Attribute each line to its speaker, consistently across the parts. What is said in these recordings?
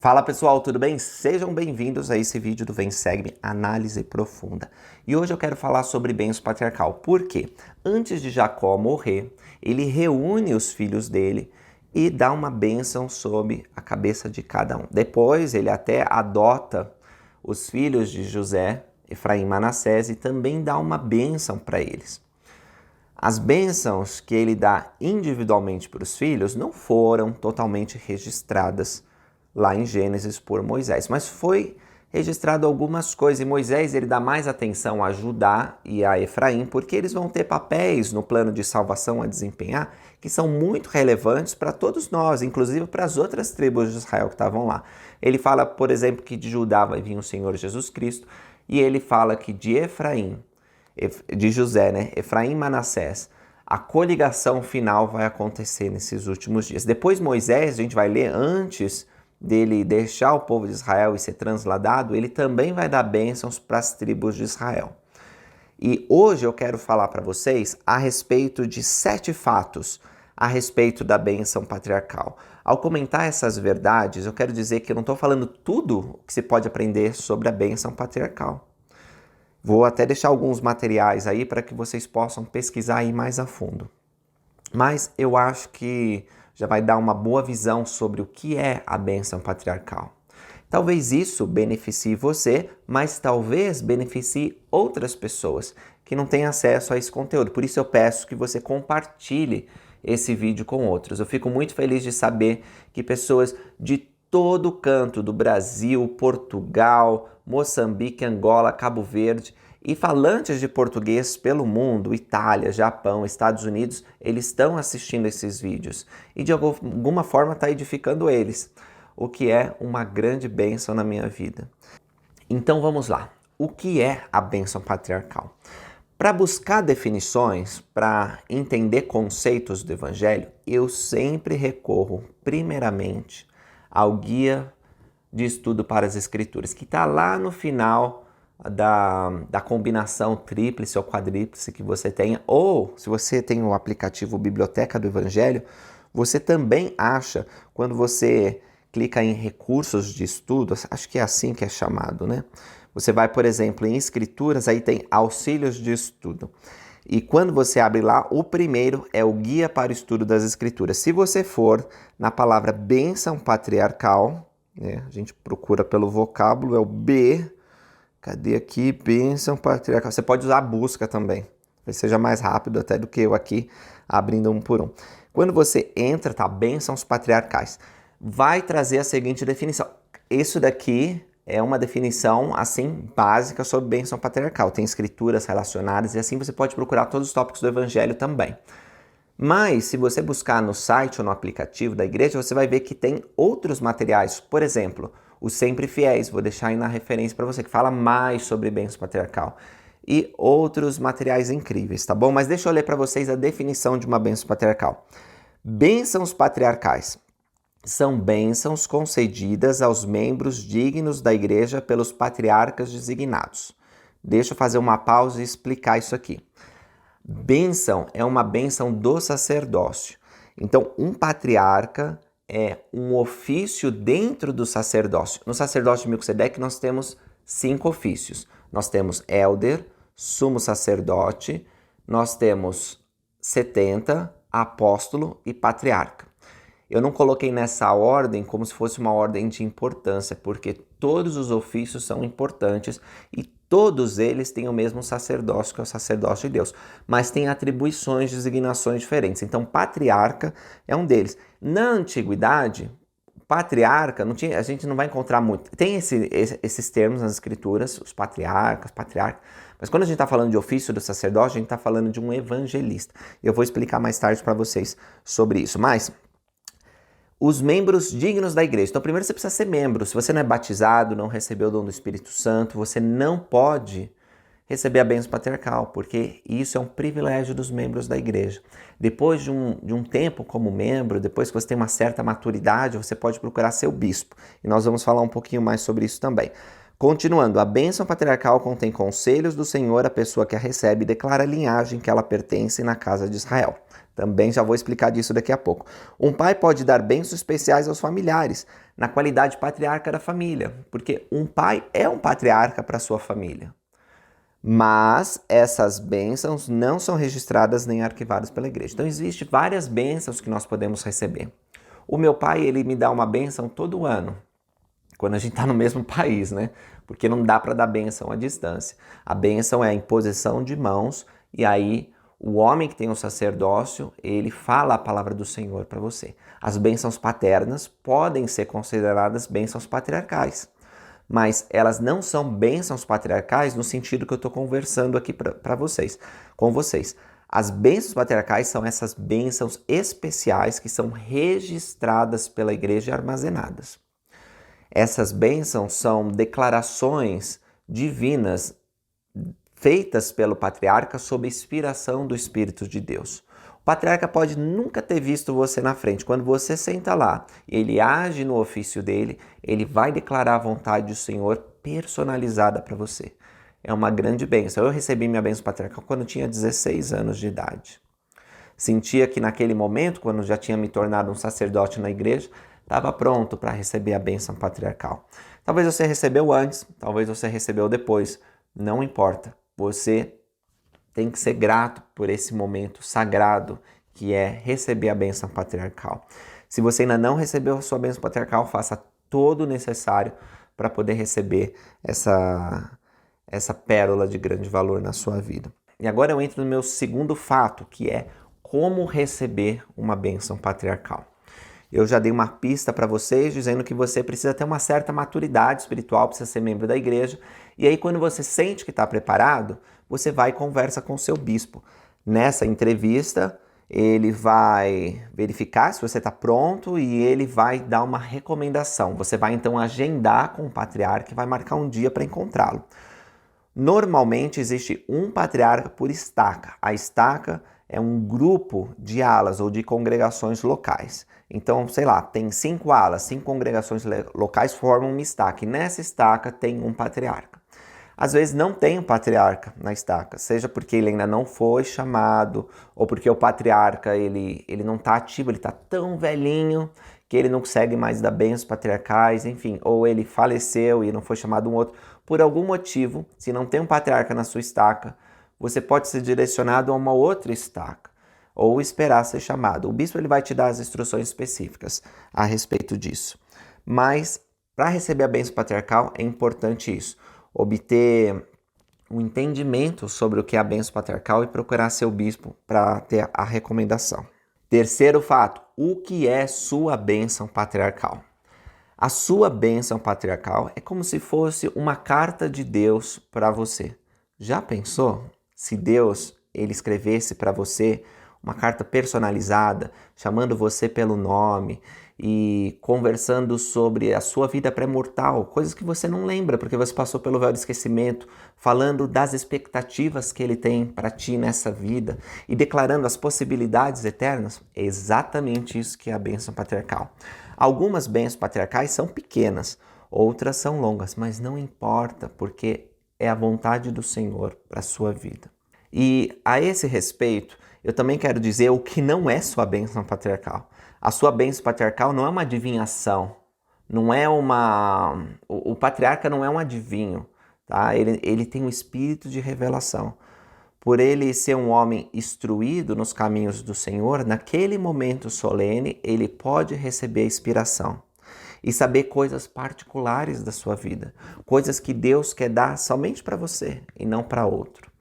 Speaker 1: Fala pessoal, tudo bem? Sejam bem-vindos a esse vídeo do Vem Segue-me Análise Profunda. E hoje eu quero falar sobre bênção patriarcal. Por quê? Antes de Jacó morrer, ele reúne os filhos dele e dá uma bênção sobre a cabeça de cada um. Depois ele até adota os filhos de José, Efraim e Manassés, e também dá uma bênção para eles. As bênçãos que ele dá individualmente para os filhos não foram totalmente registradas lá em Gênesis por Moisés, mas foi registrado algumas coisas, e Moisés ele dá mais atenção a Judá e a Efraim, porque eles vão ter papéis no plano de salvação a desempenhar, que são muito relevantes para todos nós, inclusive para as outras tribos de Israel que estavam lá. Ele fala, por exemplo, que de Judá vai vir o Senhor Jesus Cristo, e ele fala que de Efraim, de José, né, Efraim e Manassés, a coligação final vai acontecer nesses últimos dias. Depois Moisés, a gente vai ler antes dele deixar o povo de Israel e ser transladado, ele também vai dar bênçãos para as tribos de Israel. E hoje eu quero falar para vocês a respeito de 7 fatos a respeito da bênção patriarcal. Ao comentar essas verdades, eu quero dizer que eu não estou falando tudo que se pode aprender sobre a bênção patriarcal. Vou até deixar alguns materiais aí para que vocês possam pesquisar aí mais a fundo. Mas eu acho que já vai dar uma boa visão sobre o que é a bênção patriarcal. Talvez isso beneficie você, mas talvez beneficie outras pessoas que não têm acesso a esse conteúdo. Por isso eu peço que você compartilhe esse vídeo com outros. Eu fico muito feliz de saber que pessoas de todo canto do Brasil, Portugal, Moçambique, Angola, Cabo Verde e falantes de português pelo mundo, Itália, Japão, Estados Unidos, eles estão assistindo esses vídeos e de alguma forma está edificando eles, o que é uma grande bênção na minha vida. Então vamos lá. O que é a bênção patriarcal? Para buscar definições, para entender conceitos do Evangelho, eu sempre recorro primeiramente ao Guia de Estudo para as Escrituras, que está lá no final da combinação tríplice ou quadríplice que você tenha, ou se você tem o aplicativo Biblioteca do Evangelho, você também acha, quando você clica em recursos de estudo, acho que é assim que é chamado, né? Você vai, por exemplo, em Escrituras, aí tem auxílios de estudo. E quando você abre lá, o primeiro é o Guia para o Estudo das Escrituras. Se você for na palavra bênção patriarcal, né, a gente procura pelo vocábulo, é o B. Cadê aqui? Bênção patriarcal. Você pode usar a busca também. Talvez seja mais rápido até do que eu aqui, abrindo um por um. Quando você entra, tá? Bênçãos patriarcais. Vai trazer a seguinte definição. Isso daqui é uma definição, assim, básica sobre bênção patriarcal. Tem escrituras relacionadas e assim você pode procurar todos os tópicos do Evangelho também. Mas, se você buscar no site ou no aplicativo da igreja, você vai ver que tem outros materiais. Por exemplo, o Sempre Fiéis, vou deixar aí na referência para você, que fala mais sobre bênção patriarcal. E outros materiais incríveis, tá bom? Mas deixa eu ler para vocês a definição de uma bênção patriarcal. Bênçãos patriarcais são bênçãos concedidas aos membros dignos da igreja pelos patriarcas designados. Deixa eu fazer uma pausa e explicar isso aqui. Bênção é uma bênção do sacerdócio. Então, um patriarca é um ofício dentro do sacerdócio. No sacerdócio de Melquisedeque nós temos 5 ofícios. Nós temos élder, sumo sacerdote, nós temos 70, apóstolo e patriarca. Eu não coloquei nessa ordem como se fosse uma ordem de importância, porque todos os ofícios são importantes e todos eles têm o mesmo sacerdócio, que é o sacerdócio de Deus, mas têm atribuições, designações diferentes. Então, patriarca é um deles. Na antiguidade, patriarca, a gente não vai encontrar muito. Tem esses termos nas escrituras, os patriarcas, patriarca, mas quando a gente está falando de ofício do sacerdócio, a gente está falando de um evangelista. Eu vou explicar mais tarde para vocês sobre isso, mas os membros dignos da igreja. Então, primeiro você precisa ser membro. Se você não é batizado, não recebeu o dom do Espírito Santo, você não pode receber a bênção patriarcal, porque isso é um privilégio dos membros da igreja. Depois de um tempo como membro, depois que você tem uma certa maturidade, você pode procurar seu bispo. E nós vamos falar um pouquinho mais sobre isso também. Continuando, a bênção patriarcal contém conselhos do Senhor à pessoa que a recebe e declara a linhagem que ela pertence na casa de Israel. Também já vou explicar disso daqui a pouco. Um pai pode dar bênçãos especiais aos familiares, na qualidade de patriarca da família, porque um pai é um patriarca para sua família. Mas essas bênçãos não são registradas nem arquivadas pela igreja. Então existem várias bênçãos que nós podemos receber. O meu pai, ele me dá uma bênção todo ano, quando a gente está no mesmo país, né? Porque não dá para dar bênção à distância. A bênção é a imposição de mãos e aí o homem que tem o sacerdócio, ele fala a palavra do Senhor para você. As bênçãos paternas podem ser consideradas bênçãos patriarcais, mas elas não são bênçãos patriarcais no sentido que eu estou conversando aqui com vocês. As bênçãos patriarcais são essas bênçãos especiais que são registradas pela igreja e armazenadas. Essas bênçãos são declarações divinas feitas pelo patriarca sob inspiração do Espírito de Deus. O patriarca pode nunca ter visto você na frente. Quando você senta lá, ele age no ofício dele, ele vai declarar a vontade do Senhor personalizada para você. É uma grande bênção. Eu recebi minha bênção patriarcal quando eu tinha 16 anos de idade. Sentia que naquele momento, quando já tinha me tornado um sacerdote na igreja, estava pronto para receber a bênção patriarcal. Talvez você recebeu antes, talvez você recebeu depois, não importa. Você tem que ser grato por esse momento sagrado que é receber a bênção patriarcal. Se você ainda não recebeu a sua bênção patriarcal, faça todo o necessário para poder receber essa pérola de grande valor na sua vida. E agora eu entro no meu segundo fato, que é como receber uma bênção patriarcal. Eu já dei uma pista para vocês dizendo que você precisa ter uma certa maturidade espiritual, precisa ser membro da igreja. E aí quando você sente que está preparado, você vai e conversa com o seu bispo. Nessa entrevista, ele vai verificar se você está pronto e ele vai dar uma recomendação. Você vai então agendar com o patriarca e vai marcar um dia para encontrá-lo. Normalmente existe um patriarca por estaca. A estaca é um grupo de alas ou de congregações locais. Então, sei lá, tem 5 alas, 5 congregações locais formam uma estaca. E nessa estaca tem um patriarca. Às vezes não tem um patriarca na estaca, seja porque ele ainda não foi chamado, ou porque o patriarca ele não está ativo, ele está tão velhinho que ele não consegue mais dar bênçãos patriarcais, enfim, ou ele faleceu e não foi chamado um outro. Por algum motivo, se não tem um patriarca na sua estaca, você pode ser direcionado a uma outra estaca ou esperar ser chamado. O bispo ele vai te dar as instruções específicas a respeito disso. Mas para receber a bênção patriarcal é importante isso, obter um entendimento sobre o que é a bênção patriarcal e procurar seu bispo para ter a recomendação. Terceiro fato, o que é sua bênção patriarcal? A sua bênção patriarcal é como se fosse uma carta de Deus para você. Já pensou se Deus ele escrevesse para você uma carta personalizada, chamando você pelo nome e conversando sobre a sua vida pré-mortal, coisas que você não lembra porque você passou pelo véu do esquecimento, falando das expectativas que ele tem para ti nessa vida e declarando as possibilidades eternas? É exatamente isso que é a bênção patriarcal. Algumas bênçãos patriarcais são pequenas, outras são longas, mas não importa, porque é a vontade do Senhor para a sua vida. E a esse respeito, eu também quero dizer o que não é sua bênção patriarcal. A sua bênção patriarcal não é uma adivinhação, não é uma... O patriarca não é um adivinho, tá? Ele tem um espírito de revelação. Por ele ser um homem instruído nos caminhos do Senhor, naquele momento solene, ele pode receber a inspiração e saber coisas particulares da sua vida, coisas que Deus quer dar somente para você e não para outro.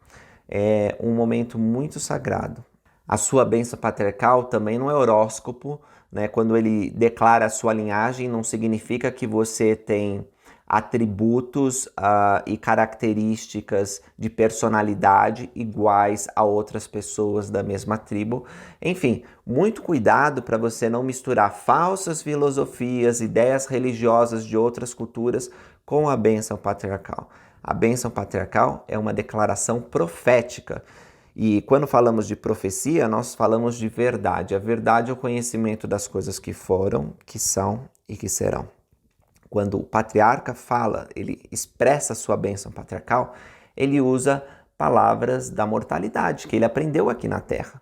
Speaker 1: É um momento muito sagrado. A sua bênção patriarcal também não é horóscopo, né? Quando ele declara a sua linhagem, não significa que você tem atributos e características de personalidade iguais a outras pessoas da mesma tribo. Enfim, muito cuidado para você não misturar falsas filosofias, ideias religiosas de outras culturas com a bênção patriarcal. A bênção patriarcal é uma declaração profética. E quando falamos de profecia, nós falamos de verdade. A verdade é o conhecimento das coisas que foram, que são e que serão. Quando o patriarca fala, ele expressa a sua bênção patriarcal, ele usa palavras da mortalidade, que ele aprendeu aqui na terra.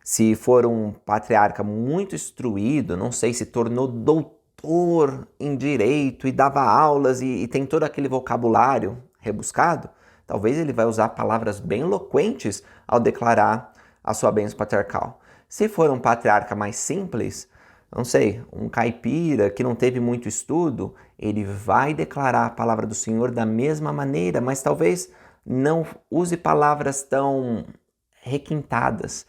Speaker 1: Se for um patriarca muito instruído, não sei, se tornou doutor em direito e dava aulas e tem todo aquele vocabulário rebuscado, talvez ele vai usar palavras bem eloquentes ao declarar a sua bênção patriarcal. Se for um patriarca mais simples, não sei, um caipira que não teve muito estudo, ele vai declarar a palavra do Senhor da mesma maneira, mas talvez não use palavras tão requintadas.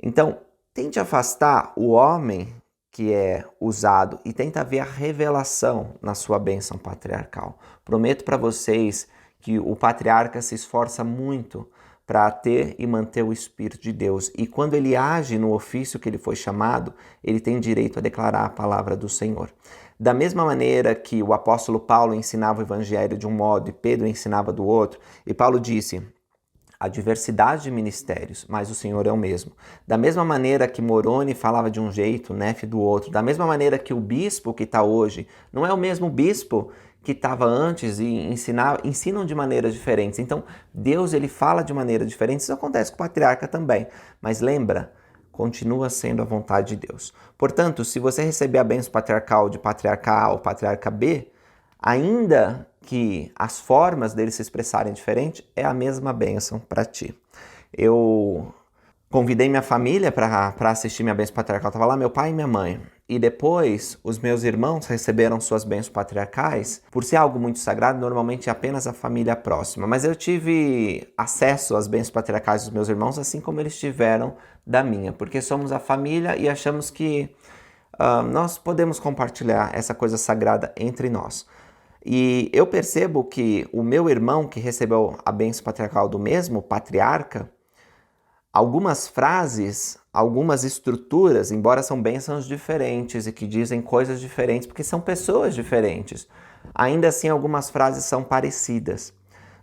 Speaker 1: Então, tente afastar o homem que é usado e tenta ver a revelação na sua bênção patriarcal. Prometo para vocês que o patriarca se esforça muito para ter e manter o Espírito de Deus. E quando ele age no ofício que ele foi chamado, ele tem direito a declarar a palavra do Senhor. Da mesma maneira que o apóstolo Paulo ensinava o evangelho de um modo e Pedro ensinava do outro, e Paulo disse: há diversidade de ministérios, mas o Senhor é o mesmo. Da mesma maneira que Moroni falava de um jeito, Nefe do outro, da mesma maneira que o bispo que está hoje não é o mesmo bispo que estava antes e ensinam de maneiras diferentes. Então, Deus ele fala de maneira diferente, isso acontece com o patriarca também. Mas lembra, continua sendo a vontade de Deus. Portanto, se você receber a bênção patriarcal de patriarca A ou patriarca B, ainda que as formas deles se expressarem diferente, é a mesma bênção para ti. Eu convidei minha família para assistir minha bênção patriarcal. Estava lá meu pai e minha mãe. E depois, os meus irmãos receberam suas bênçãos patriarcais. Por ser algo muito sagrado, normalmente é apenas a família próxima. Mas eu tive acesso às bênçãos patriarcais dos meus irmãos, assim como eles tiveram da minha. Porque somos a família e achamos que nós podemos compartilhar essa coisa sagrada entre nós. E eu percebo que o meu irmão, que recebeu a bênção patriarcal do mesmo patriarca, algumas frases, algumas estruturas, embora são bênçãos diferentes e que dizem coisas diferentes, porque são pessoas diferentes, ainda assim algumas frases são parecidas.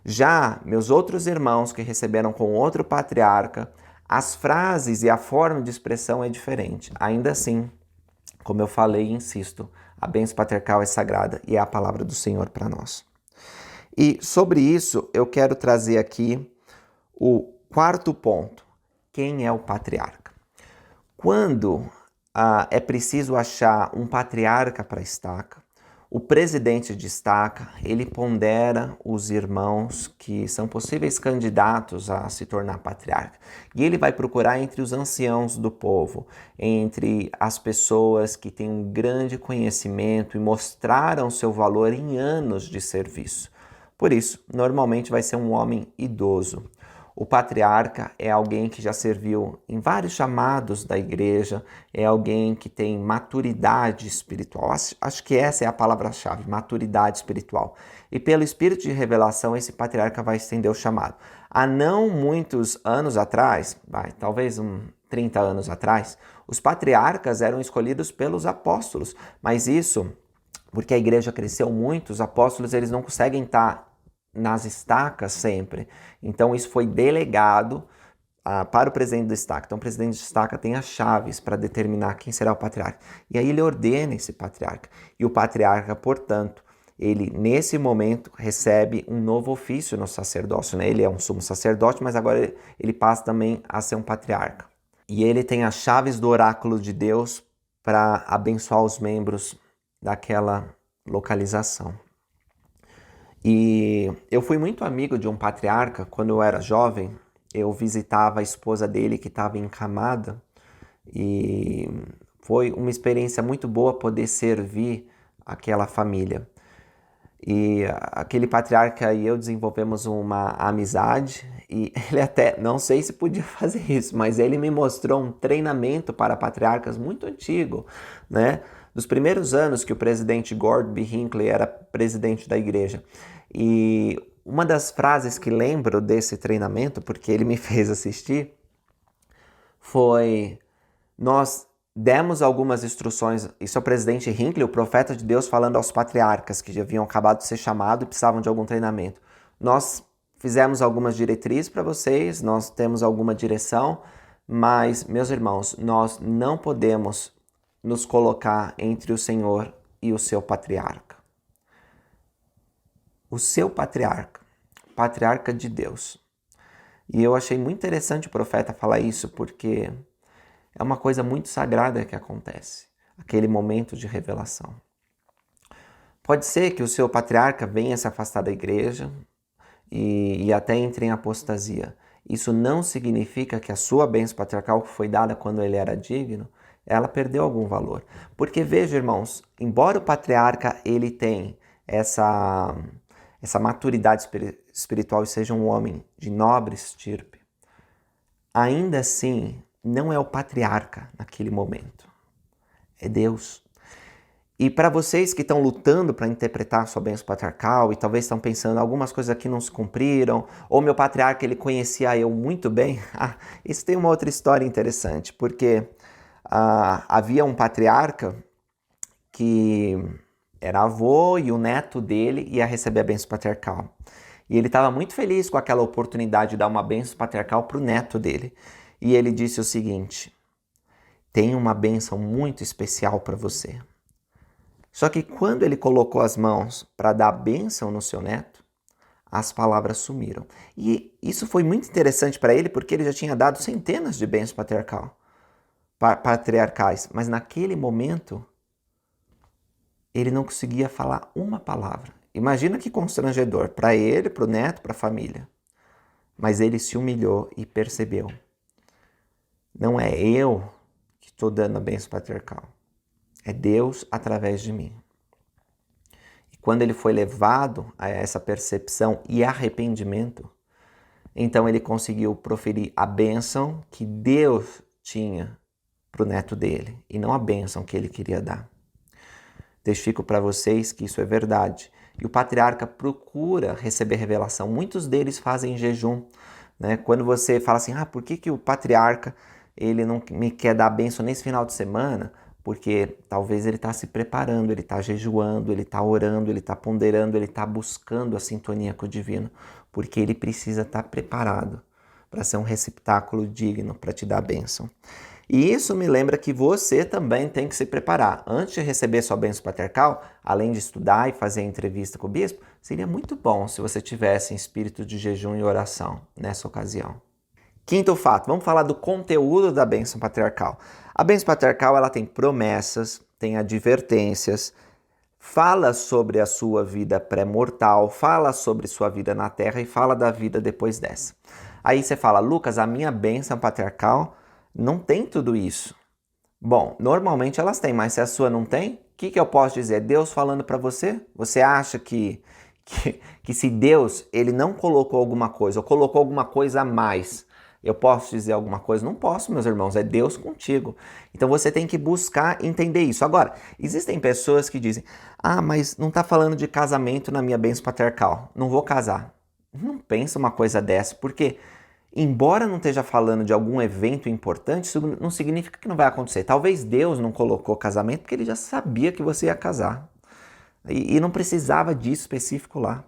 Speaker 1: Já meus outros irmãos que receberam com outro patriarca, as frases e a forma de expressão é diferente. Ainda assim, como eu falei e insisto, a bênção patriarcal é sagrada e é a palavra do Senhor para nós. E sobre isso eu quero trazer aqui o quarto ponto. Quem é o patriarca? Quando é preciso achar um patriarca para a estaca, o presidente de estaca, ele pondera os irmãos que são possíveis candidatos a se tornar patriarca. E ele vai procurar entre os anciãos do povo, entre as pessoas que têm um grande conhecimento e mostraram seu valor em anos de serviço. Por isso, normalmente vai ser um homem idoso. O patriarca é alguém que já serviu em vários chamados da igreja, é alguém que tem maturidade espiritual. Acho que essa é a palavra-chave, maturidade espiritual. E pelo espírito de revelação, esse patriarca vai estender o chamado. Há não muitos anos atrás, talvez 30 anos atrás, os patriarcas eram escolhidos pelos apóstolos. Mas isso, porque a igreja cresceu muito, os apóstolos eles não conseguem estar nas estacas sempre. Então isso foi delegado para o presidente da estaca. Então o presidente da estaca tem as chaves para determinar quem será o patriarca. E aí ele ordena esse patriarca. E o patriarca, portanto, ele nesse momento recebe um novo ofício no sacerdócio, né? Ele é um sumo sacerdote, mas agora ele passa também a ser um patriarca. E ele tem as chaves do oráculo de Deus para abençoar os membros daquela localização. E eu fui muito amigo de um patriarca quando eu era jovem. Eu visitava a esposa dele que estava encamada e foi uma experiência muito boa poder servir aquela família. E aquele patriarca e eu desenvolvemos uma amizade e ele até, não sei se podia fazer isso, mas ele me mostrou um treinamento para patriarcas muito antigo, né? Dos primeiros anos que o presidente Gordon B. Hinckley era presidente da igreja. E uma das frases que lembro desse treinamento, porque ele me fez assistir, foi: nós demos algumas instruções, isso é o presidente Hinckley, o profeta de Deus, falando aos patriarcas que já haviam acabado de ser chamados e precisavam de algum treinamento. Nós fizemos algumas diretrizes para vocês, nós temos alguma direção, mas, meus irmãos, nós não podemos nos colocar entre o Senhor e o seu patriarca. o seu patriarca de Deus. E eu achei muito interessante o profeta falar isso, porque é uma coisa muito sagrada que acontece, aquele momento de revelação. Pode ser que o seu patriarca venha se afastar da igreja e até entre em apostasia. Isso não significa que a sua bênção patriarcal que foi dada quando ele era digno, ela perdeu algum valor. Porque veja, irmãos, embora o patriarca ele tenha essa maturidade espiritual e seja um homem de nobre estirpe, ainda assim não é o patriarca naquele momento, é Deus. E para vocês que estão lutando para interpretar a sua bênção patriarcal e talvez estão pensando algumas coisas aqui não se cumpriram, ou meu patriarca ele conhecia eu muito bem, isso tem uma outra história interessante, porque havia um patriarca que era avô e o neto dele ia receber a bênção patriarcal. E ele estava muito feliz com aquela oportunidade de dar uma bênção patriarcal para o neto dele. E ele disse o seguinte: tem uma bênção muito especial para você. Só que quando ele colocou as mãos para dar a bênção no seu neto, as palavras sumiram. E isso foi muito interessante para ele, porque ele já tinha dado centenas de bênçãos patriarcais, mas naquele momento ele não conseguia falar uma palavra. Imagina que constrangedor para ele, para o neto, para a família. Mas ele se humilhou e percebeu: não é eu que estou dando a bênção patriarcal, é Deus através de mim. E quando ele foi levado a essa percepção e arrependimento, então ele conseguiu proferir a bênção que Deus tinha para o neto dele e não a bênção que ele queria dar. Testifico para vocês que isso é verdade. E o patriarca procura receber revelação. Muitos deles fazem jejum, né? Quando você fala assim, por que o patriarca ele não me quer dar a bênção nesse final de semana? Porque talvez ele está se preparando, ele está jejuando, ele está orando, ele está ponderando, ele está buscando a sintonia com o divino, porque ele precisa estar preparado para ser um receptáculo digno para te dar a bênção. E isso me lembra que você também tem que se preparar. Antes de receber sua bênção patriarcal, além de estudar e fazer a entrevista com o bispo, seria muito bom se você tivesse em espírito de jejum e oração nessa ocasião. Quinto fato, vamos falar do conteúdo da bênção patriarcal. A bênção patriarcal ela tem promessas, tem advertências, fala sobre a sua vida pré-mortal, fala sobre sua vida na terra e fala da vida depois dessa. Aí você fala, Lucas, a minha bênção patriarcal não tem tudo isso. Bom, normalmente elas têm, mas se a sua não tem, o que eu posso dizer? Deus falando para você? Você acha que se Deus ele não colocou alguma coisa ou colocou alguma coisa a mais, eu posso dizer alguma coisa? Não posso, meus irmãos, é Deus contigo. Então você tem que buscar entender isso. Agora, existem pessoas que dizem, mas não está falando de casamento na minha bênção patriarcal, não vou casar. Não pensa uma coisa dessa, porque embora não esteja falando de algum evento importante, isso não significa que não vai acontecer. Talvez Deus não colocou casamento porque ele já sabia que você ia casar. E não precisava disso específico lá.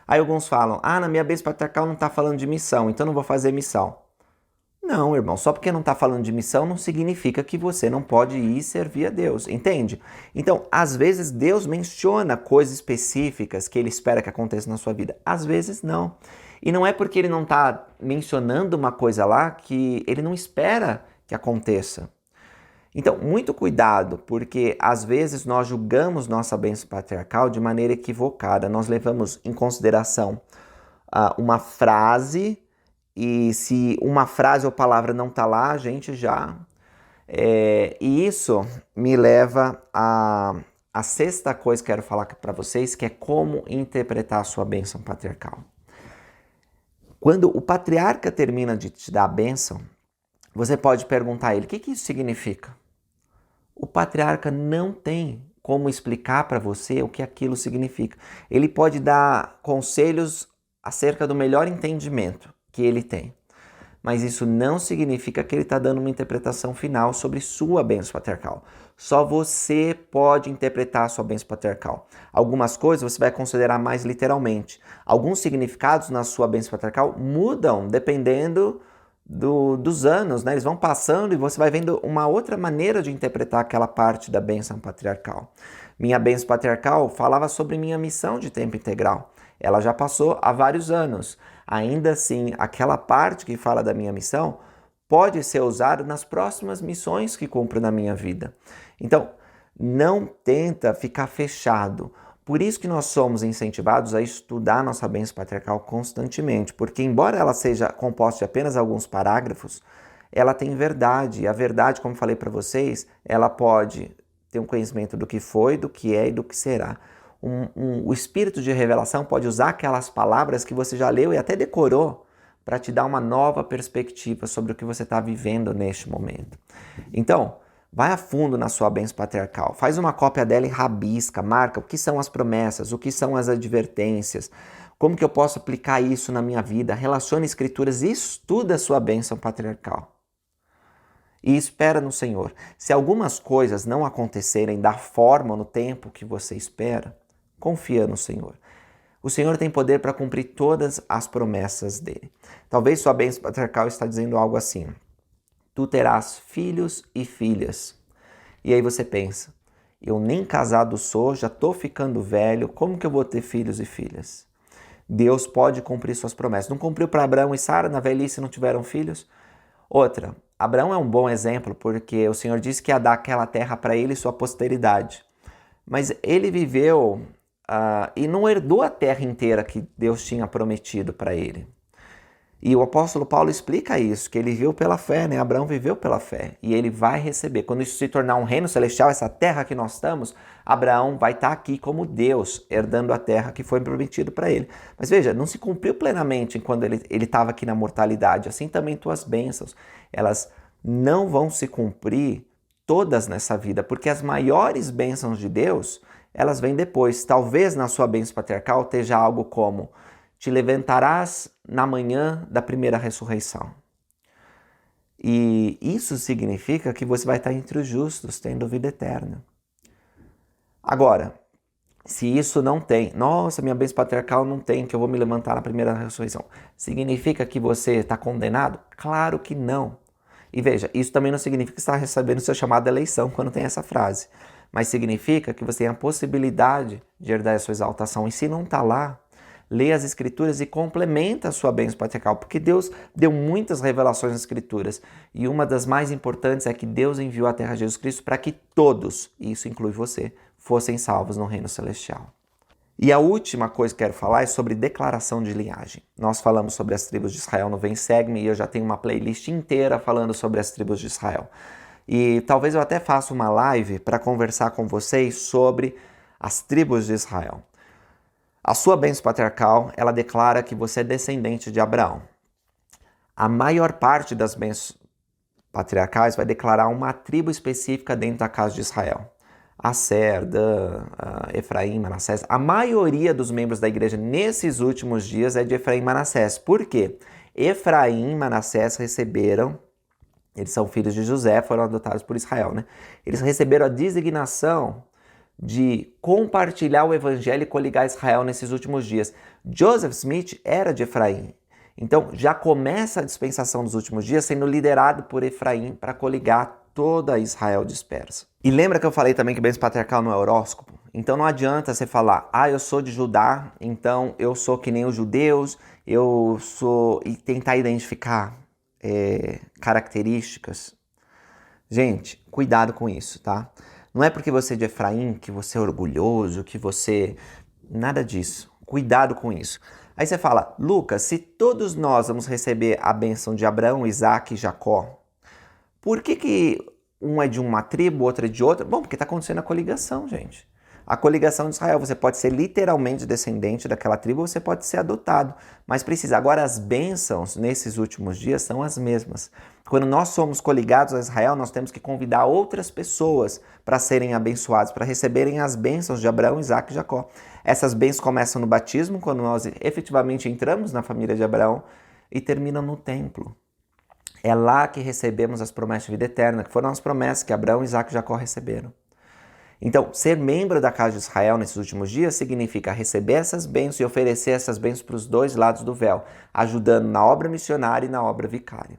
Speaker 1: Aí alguns falam, na minha bênção patriarcal não está falando de missão, então não vou fazer missão. Não, irmão, só porque não está falando de missão não significa que você não pode ir servir a Deus, entende? Então, às vezes Deus menciona coisas específicas que Ele espera que aconteça na sua vida, às vezes não. E não é porque Ele não está mencionando uma coisa lá que Ele não espera que aconteça. Então, muito cuidado, porque às vezes nós julgamos nossa bênção patriarcal de maneira equivocada. Nós levamos em consideração uma frase, e se uma frase ou palavra não está lá, a gente já... E isso me leva à sexta coisa que quero falar para vocês, que é como interpretar a sua bênção patriarcal. Quando o patriarca termina de te dar a bênção, você pode perguntar a ele, o que isso significa? O patriarca não tem como explicar para você o que aquilo significa. Ele pode dar conselhos acerca do melhor entendimento que ele tem. Mas isso não significa que ele está dando uma interpretação final sobre sua bênção patriarcal. Só você pode interpretar a sua bênção patriarcal. Algumas coisas você vai considerar mais literalmente. Alguns significados na sua bênção patriarcal mudam dependendo dos anos, né? Eles vão passando e você vai vendo uma outra maneira de interpretar aquela parte da bênção patriarcal. Minha bênção patriarcal falava sobre minha missão de tempo integral. ela já passou há vários anos. Ainda assim, aquela parte que fala da minha missão pode ser usada nas próximas missões que cumpro na minha vida. Então, não tenta ficar fechado. Por isso que nós somos incentivados a estudar nossa bênção patriarcal constantemente, porque embora ela seja composta de apenas alguns parágrafos, ela tem verdade. E a verdade, como falei para vocês, ela pode ter um conhecimento do que foi, do que é e do que será. O espírito de revelação pode usar aquelas palavras que você já leu e até decorou para te dar uma nova perspectiva sobre o que você está vivendo neste momento. Então, vai a fundo na sua bênção patriarcal, faz uma cópia dela e rabisca, marca o que são as promessas, o que são as advertências, como que eu posso aplicar isso na minha vida, relacione escrituras e estuda a sua bênção patriarcal. E espera no Senhor. Se algumas coisas não acontecerem da forma ou no tempo que você espera, confia no Senhor. O Senhor tem poder para cumprir todas as promessas dele. Talvez sua bênção patriarcal está dizendo algo assim: tu terás filhos e filhas. E aí você pensa, eu nem casado sou, já estou ficando velho, como que eu vou ter filhos e filhas? Deus pode cumprir suas promessas. Não cumpriu para Abraão e Sara na velhice, não tiveram filhos? Outra, Abraão é um bom exemplo, porque o Senhor disse que ia dar aquela terra para ele e sua posteridade. Mas ele viveu e não herdou a terra inteira que Deus tinha prometido para ele. E o apóstolo Paulo explica isso, que ele viveu pela fé, né? Abraão viveu pela fé e ele vai receber. Quando isso se tornar um reino celestial, essa terra que nós estamos, Abraão vai estar aqui como Deus, herdando a terra que foi prometido para ele. Mas veja, não se cumpriu plenamente quando ele estava aqui na mortalidade. Assim também tuas bênçãos, elas não vão se cumprir todas nessa vida, porque as maiores bênçãos de Deus, elas vêm depois. Talvez na sua bênção patriarcal esteja algo como: te levantarás na manhã da primeira ressurreição. E isso significa que você vai estar entre os justos, tendo vida eterna. Agora, se isso não tem, nossa, minha bênção patriarcal não tem, que eu vou me levantar na primeira ressurreição, significa que você está condenado? Claro que não. E veja, isso também não significa que você está recebendo seu chamado de eleição quando tem essa frase. Mas significa que você tem a possibilidade de herdar a sua exaltação. E se não está lá, lê as Escrituras e complementa a sua bênção patriarcal, porque Deus deu muitas revelações nas Escrituras. E uma das mais importantes é que Deus enviou à Terra Jesus Cristo para que todos, e isso inclui você, fossem salvos no reino celestial. E a última coisa que quero falar é sobre declaração de linhagem. Nós falamos sobre as tribos de Israel no Vem Segue-me e eu já tenho uma playlist inteira falando sobre as tribos de Israel. E talvez eu até faça uma live para conversar com vocês sobre as tribos de Israel. A sua bênção patriarcal, ela declara que você é descendente de Abraão. A maior parte das bênçãos patriarcais vai declarar uma tribo específica dentro da casa de Israel. Aser, Dan, Efraim, Manassés. A maioria dos membros da igreja nesses últimos dias é de Efraim e Manassés. Por quê? Efraim e Manassés receberam, eles são filhos de José, foram adotados por Israel, né? Eles receberam a designação de compartilhar o evangelho e coligar Israel nesses últimos dias. Joseph Smith era de Efraim. Então já começa a dispensação dos últimos dias sendo liderado por Efraim para coligar toda Israel dispersa. E lembra que eu falei também que bênção patriarcal não é horóscopo? Então não adianta você falar, eu sou de Judá, então eu sou que nem os judeus, eu sou... e tentar identificar características. Gente, cuidado com isso, tá? Não é porque você é de Efraim que você é orgulhoso, que você... Nada disso. Cuidado com isso. Aí você fala, Lucas, se todos nós vamos receber a bênção de Abraão, Isaac e Jacó, por que um é de uma tribo, outro é de outra? Bom, porque está acontecendo a coligação, gente. A coligação de Israel, você pode ser literalmente descendente daquela tribo, ou você pode ser adotado, mas precisa. Agora, as bênçãos nesses últimos dias são as mesmas. Quando nós somos coligados a Israel, nós temos que convidar outras pessoas para serem abençoadas, para receberem as bênçãos de Abraão, Isaac e Jacó. Essas bênçãos começam no batismo, quando nós efetivamente entramos na família de Abraão, e terminam no templo. É lá que recebemos as promessas de vida eterna, que foram as promessas que Abraão, Isaac e Jacó receberam. Então, ser membro da casa de Israel nesses últimos dias significa receber essas bênçãos e oferecer essas bênçãos para os dois lados do véu, ajudando na obra missionária e na obra vicária.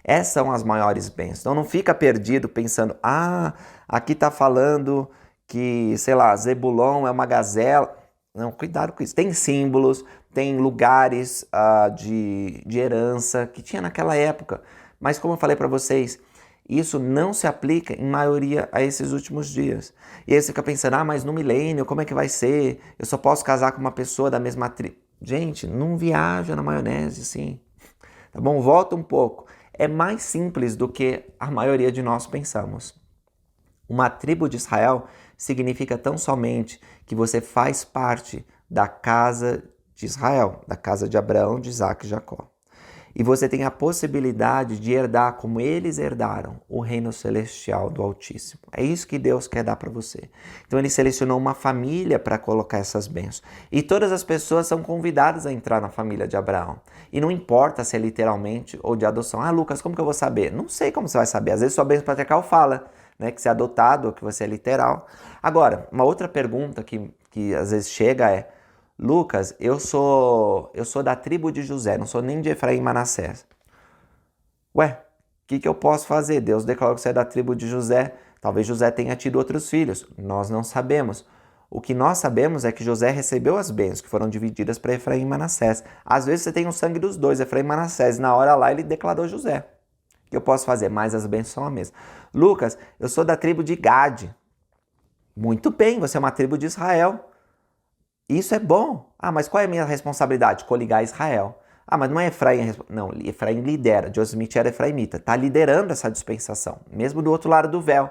Speaker 1: Essas são as maiores bênçãos. Então não fica perdido pensando, aqui está falando que, sei lá, Zebulon é uma gazela. Não, cuidado com isso. Tem símbolos, tem lugares de herança que tinha naquela época. Mas como eu falei para vocês, isso não se aplica em maioria a esses últimos dias. E aí você fica pensando, mas no milênio, como é que vai ser? Eu só posso casar com uma pessoa da mesma tribo. Gente, não viaja na maionese, assim. Tá bom? Volta um pouco. É mais simples do que a maioria de nós pensamos. Uma tribo de Israel significa tão somente que você faz parte da casa de Israel, da casa de Abraão, de Isaac e Jacó. E você tem a possibilidade de herdar, como eles herdaram, o reino celestial do Altíssimo. É isso que Deus quer dar para você. Então ele selecionou uma família para colocar essas bênçãos. E todas as pessoas são convidadas a entrar na família de Abraão. E não importa se é literalmente ou de adoção. Lucas, como que eu vou saber? Não sei como você vai saber. Às vezes sua bênção patriarcal fala, né, que você é adotado ou que você é literal. Agora, uma outra pergunta que às vezes chega é: Lucas, eu sou da tribo de José, não sou nem de Efraim e Manassés. Ué, o que eu posso fazer? Deus declarou que você é da tribo de José. Talvez José tenha tido outros filhos. Nós não sabemos. O que nós sabemos é que José recebeu as bênçãos que foram divididas para Efraim e Manassés. Às vezes você tem o sangue dos dois, Efraim e Manassés, e na hora lá ele declarou José. O que eu posso fazer? Mas as bênçãos são a mesma. Lucas, eu sou da tribo de Gade. Muito bem, você é uma tribo de Israel. Isso é bom. Mas qual é a minha responsabilidade? Coligar Israel. Mas não é Efraim. Não, Efraim lidera. Joseph Smith era efraimita. Está liderando essa dispensação, mesmo do outro lado do véu.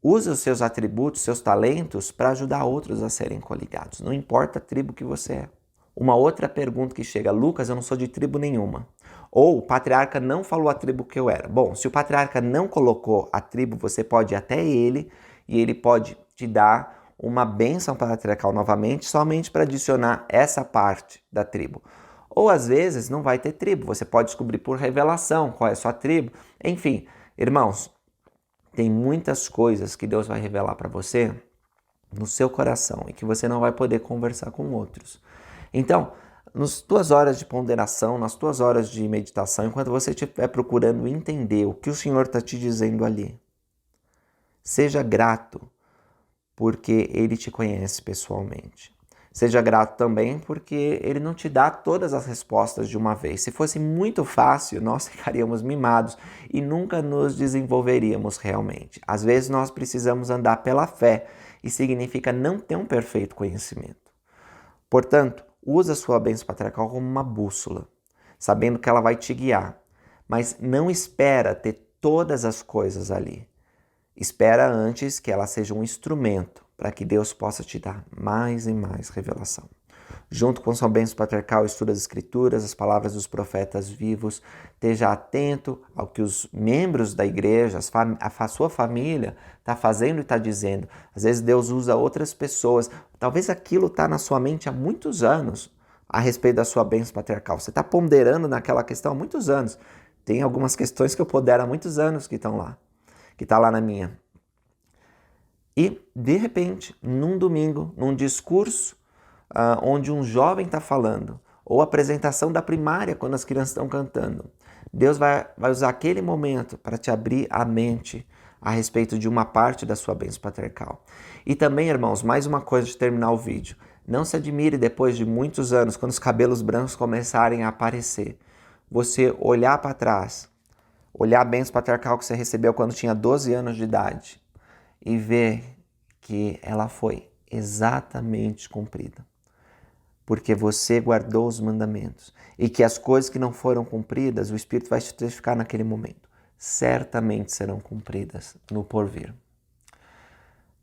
Speaker 1: Use os seus atributos, seus talentos para ajudar outros a serem coligados. Não importa a tribo que você é. Uma outra pergunta que chega: Lucas, eu não sou de tribo nenhuma. Ou o patriarca não falou a tribo que eu era. Bom, se o patriarca não colocou a tribo, você pode ir até ele e ele pode te dar uma bênção patriarcal novamente, somente para adicionar essa parte da tribo. Ou às vezes não vai ter tribo, você pode descobrir por revelação qual é a sua tribo. Enfim, irmãos, tem muitas coisas que Deus vai revelar para você no seu coração e que você não vai poder conversar com outros. Então, nas tuas horas de ponderação, nas tuas horas de meditação, enquanto você estiver procurando entender o que o Senhor está te dizendo ali, seja grato, porque Ele te conhece pessoalmente. Seja grato também porque Ele não te dá todas as respostas de uma vez. Se fosse muito fácil, nós ficaríamos mimados e nunca nos desenvolveríamos realmente. Às vezes nós precisamos andar pela fé e significa não ter um perfeito conhecimento. Portanto, usa a sua bênção patriarcal como uma bússola, sabendo que ela vai te guiar. Mas não espera ter todas as coisas ali. Espera antes que ela seja um instrumento para que Deus possa te dar mais e mais revelação. Junto com sua bênção patriarcal, estuda as escrituras, as palavras dos profetas vivos, esteja atento ao que os membros da igreja, a sua família está fazendo e está dizendo. Às vezes Deus usa outras pessoas, talvez aquilo está na sua mente há muitos anos a respeito da sua bênção patriarcal. Você está ponderando naquela questão há muitos anos. Tem algumas questões que eu pondero há muitos anos que estão lá, que está lá na minha. E, de repente, num domingo, num discurso onde um jovem está falando, ou apresentação da primária, quando as crianças estão cantando, Deus vai usar aquele momento para te abrir a mente a respeito de uma parte da sua bênção patriarcal. E também, irmãos, mais uma coisa de terminar o vídeo. Não se admire depois de muitos anos, quando os cabelos brancos começarem a aparecer, você olhar para trás, olhar a bênção patriarcal que você recebeu quando tinha 12 anos de idade, e ver que ela foi exatamente cumprida. Porque você guardou os mandamentos. E que as coisas que não foram cumpridas, o Espírito vai te testificar naquele momento. Certamente serão cumpridas no porvir.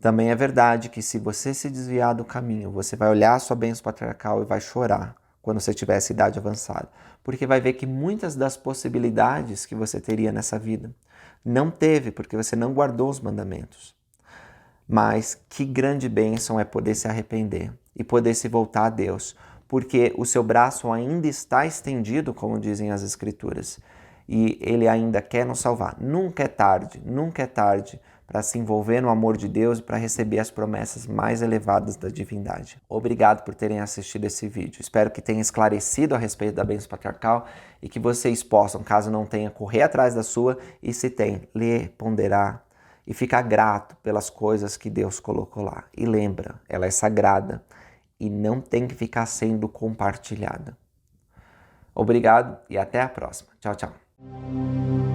Speaker 1: Também é verdade que se você se desviar do caminho, você vai olhar a sua bênção patriarcal e vai chorar quando você tiver essa idade avançada. Porque vai ver que muitas das possibilidades que você teria nessa vida não teve, porque você não guardou os mandamentos. Mas que grande bênção é poder se arrepender e poder se voltar a Deus, porque o seu braço ainda está estendido, como dizem as Escrituras, e Ele ainda quer nos salvar. Nunca é tarde para se envolver no amor de Deus e para receber as promessas mais elevadas da divindade. Obrigado por terem assistido esse vídeo. Espero que tenha esclarecido a respeito da bênção patriarcal e que vocês possam, caso não tenha, correr atrás da sua e, se tem, ler, ponderar, e ficar grato pelas coisas que Deus colocou lá. E lembra, ela é sagrada e não tem que ficar sendo compartilhada. Obrigado e até a próxima. Tchau, tchau.